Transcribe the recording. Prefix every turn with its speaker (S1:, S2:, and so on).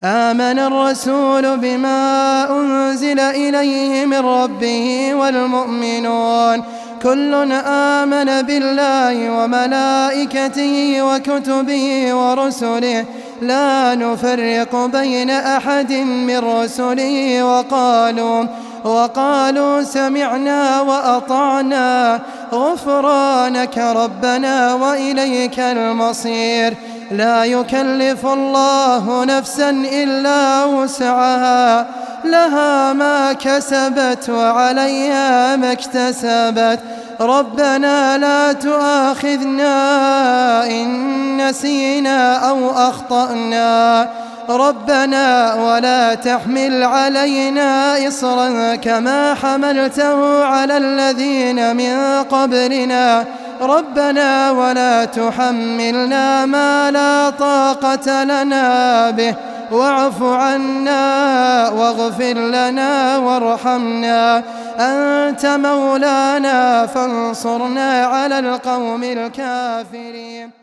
S1: آمن الرسول بما أنزل إليه من ربه والمؤمنون كل آمن بالله وملائكته وكتبه ورسله لا نفرق بين أحد من رسله وقالوا سمعنا وأطعنا غفرانك ربنا وإليك المصير. لا يكلف الله نفسا إلا وسعها لها ما كسبت وعليها ما اكتسبت. ربنا لا تؤاخذنا إن نسينا أو أخطأنا ربنا ولا تحمل علينا إصرا كما حملته على الذين من قبلنا ربنا ولا تحملنا ما لا طاقة لنا به واعف عنا واغفر لنا وارحمنا أنت مولانا فانصرنا على القوم الكافرين.